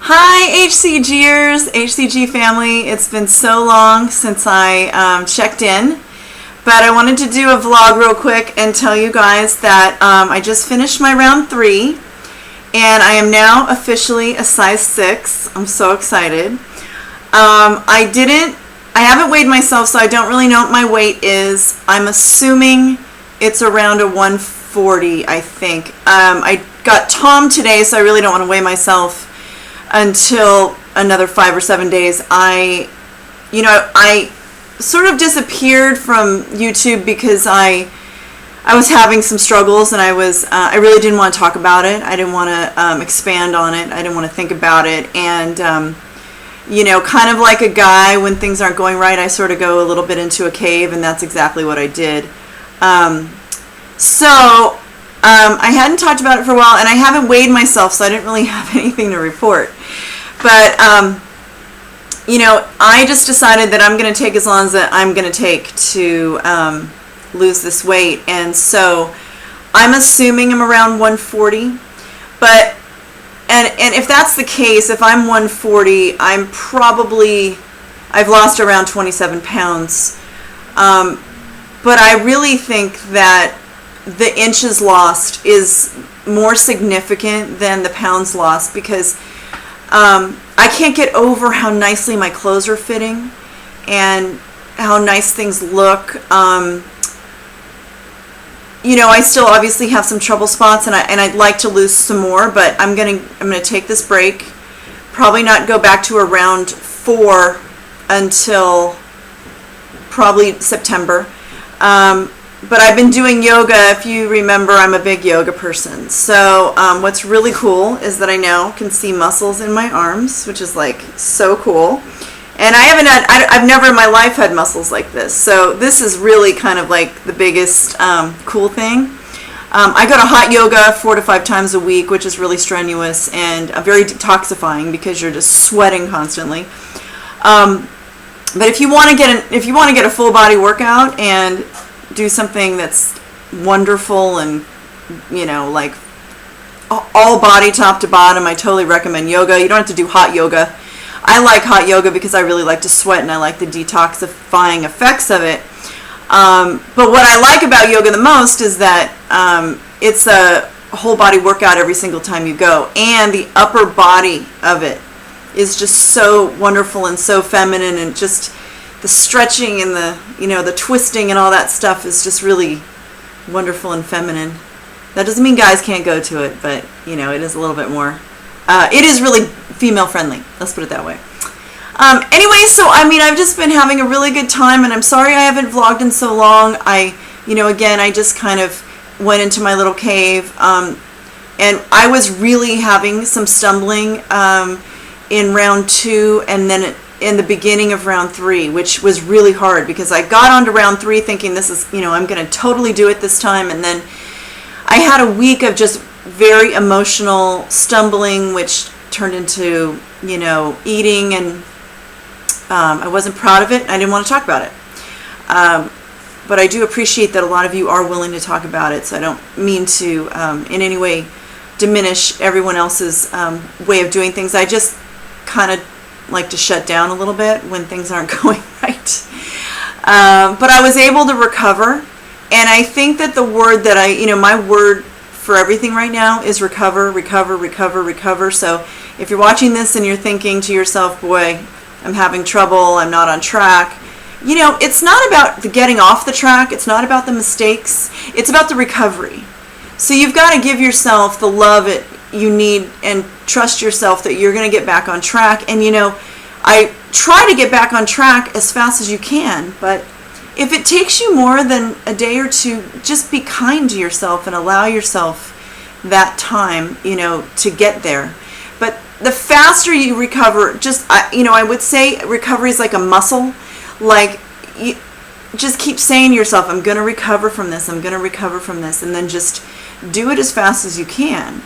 Hi HCGers, HCG family. It's been so long since I checked in, but I wanted to do a vlog real quick and tell you guys that I just finished my round 3 and I am now officially a size 6. I'm so excited. I haven't weighed myself, so I don't really know what my weight is. I'm assuming it's around a 140, I think. I got Tom today, so I really don't want to weigh myself until another 5 or 7 days. I sort of disappeared from YouTube because I was having some struggles, and I really didn't want to talk about it. I didn't want to expand on it. I didn't want to think about it. And kind of like a guy, when things aren't going right, I sort of go a little bit into a cave, and that's exactly what I did. I hadn't talked about it for a while, and I haven't weighed myself, so I didn't really have anything to report. But, I just decided that I'm going to take as long as I'm going to take to lose this weight. And so I'm assuming I'm around 140. But, and if that's the case, if I'm 140, I've lost around 27 pounds. But I really think that the inches lost is more significant than the pounds lost, because I can't get over how nicely my clothes are fitting and how nice things look. I still obviously have some trouble spots, and I'd like to lose some more, but I'm gonna take this break. Probably not go back to around 4 until probably September. But I've been doing yoga. If you remember, I'm a big yoga person. So what's really cool is that I now can see muscles in my arms, which is like so cool. And I've never in my life had muscles like this. So this is really kind of like the biggest cool thing. I go to hot yoga 4 to 5 times a week, which is really strenuous and very detoxifying because you're just sweating constantly. But if you want to get a full body workout and do something that's wonderful and like all body top to bottom, I totally recommend yoga. You don't have to do hot yoga. I like hot yoga because I really like to sweat and I like the detoxifying effects of it. But what I like about yoga the most is that it's a whole body workout every single time you go, and the upper body of it is just so wonderful and so feminine, and just the stretching and the twisting and all that stuff is just really wonderful and feminine. That doesn't mean guys can't go to it, but it is a little bit more. It is really female friendly. Let's put it that way. Anyway, so I've just been having a really good time, and I'm sorry I haven't vlogged in so long. Again, I just kind of went into my little cave, and I was really having some stumbling in round 2, and then in the beginning of round 3, which was really hard because I got onto round 3 thinking this is, I'm going to totally do it this time. And then I had a week of just very emotional stumbling, which turned into, eating, and I wasn't proud of it. I didn't want to talk about it. But I do appreciate that a lot of you are willing to talk about it. So I don't mean to in any way diminish everyone else's way of doing things. I just kind of like to shut down a little bit when things aren't going right. But I was able to recover, and I think that the word that my word for everything right now is recover, recover, recover, recover. So if you're watching this and you're thinking to yourself, boy, I'm having trouble, I'm not on track, it's not about the getting off the track, it's not about the mistakes, it's about the recovery. So you've got to give yourself the love you need and trust yourself that you're going to get back on track. And I try to get back on track as fast as you can, but if it takes you more than a day or two, just be kind to yourself and allow yourself that time to get there. But the faster you recover, I would say recovery is like a muscle. Like, you just keep saying to yourself, I'm going to recover from this, I'm going to recover from this, and then just do it as fast as you can.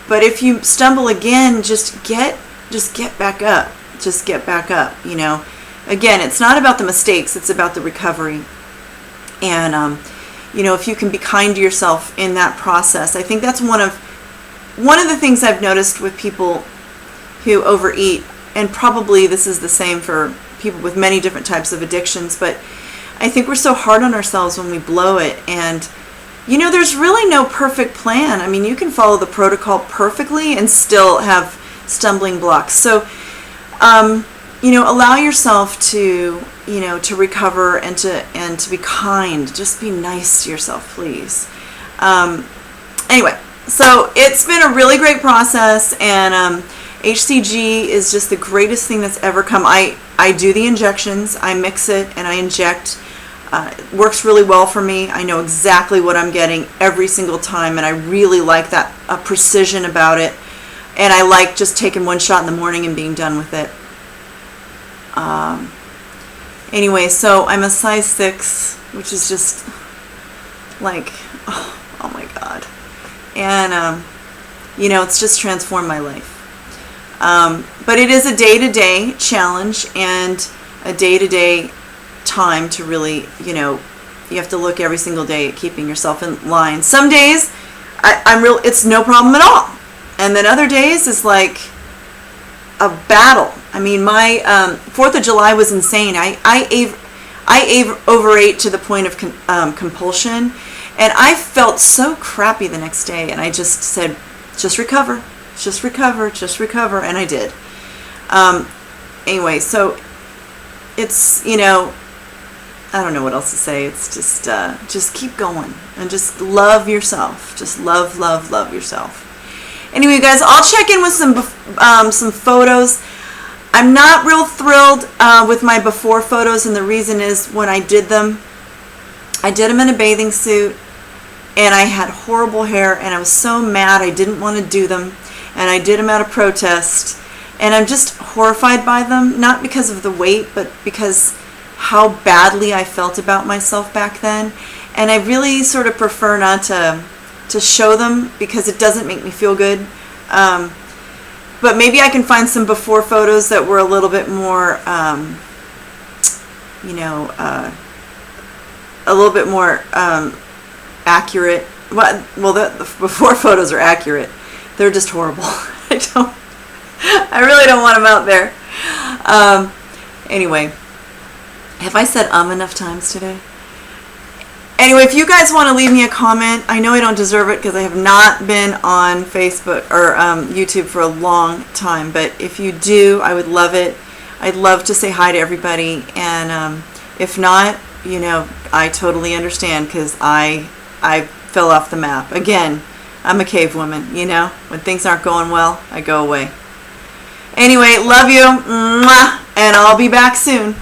But if you stumble again, just get back up. Just get back up. Again, it's not about the mistakes, it's about the recovery. And if you can be kind to yourself in that process, I think that's one of the things I've noticed with people who overeat, and probably this is the same for people with many different types of addictions, but I think we're so hard on ourselves when we blow it. And you know, there's really no perfect plan. I mean, you can follow the protocol perfectly and still have stumbling blocks. So you know, allow yourself to, you know, to recover and to be kind. Just be nice to yourself, please. Anyway, so it's been a really great process, and HCG is just the greatest thing that's ever come. I do the injections, I mix it, and I inject. It works really well for me. I know exactly what I'm getting every single time, and I really like that precision about it. And I like just taking one shot in the morning and being done with it. Anyway, so I'm a size 6, which is just like, oh my God. And, you know, it's just transformed my life. But it is a day-to-day challenge and a day-to-day time to really, you know, you have to look every single day at keeping yourself in line. Some days it's no problem at all. And then other days it's like a battle. I mean, my 4th of July was insane. I overate to the point of compulsion, and I felt so crappy the next day, and I just said, just recover, just recover, just recover, and I did. Anyway, so it's, you know, I don't know what else to say. It's just keep going and just love yourself. Just love, love, love yourself. Anyway, you guys, I'll check in with some photos. I'm not real thrilled with my before photos, and the reason is when I did them in a bathing suit, and I had horrible hair, and I was so mad I didn't want to do them, and I did them out of protest, and I'm just horrified by them, not because of the weight, but because how badly I felt about myself back then. And I really sort of prefer not to show them because it doesn't make me feel good. But maybe I can find some before photos that were a little bit more, you know, a little bit more accurate. Well, the before photos are accurate. They're just horrible. I really don't want them out there. Anyway, have I said enough times today? Anyway, if you guys want to leave me a comment, I know I don't deserve it because I have not been on Facebook or YouTube for a long time, but if you do, I would love it. I'd love to say hi to everybody, and if not, you know, I totally understand because I fell off the map. Again, I'm a cave woman, you know. When things aren't going well, I go away. Anyway, love you, mwah, and I'll be back soon.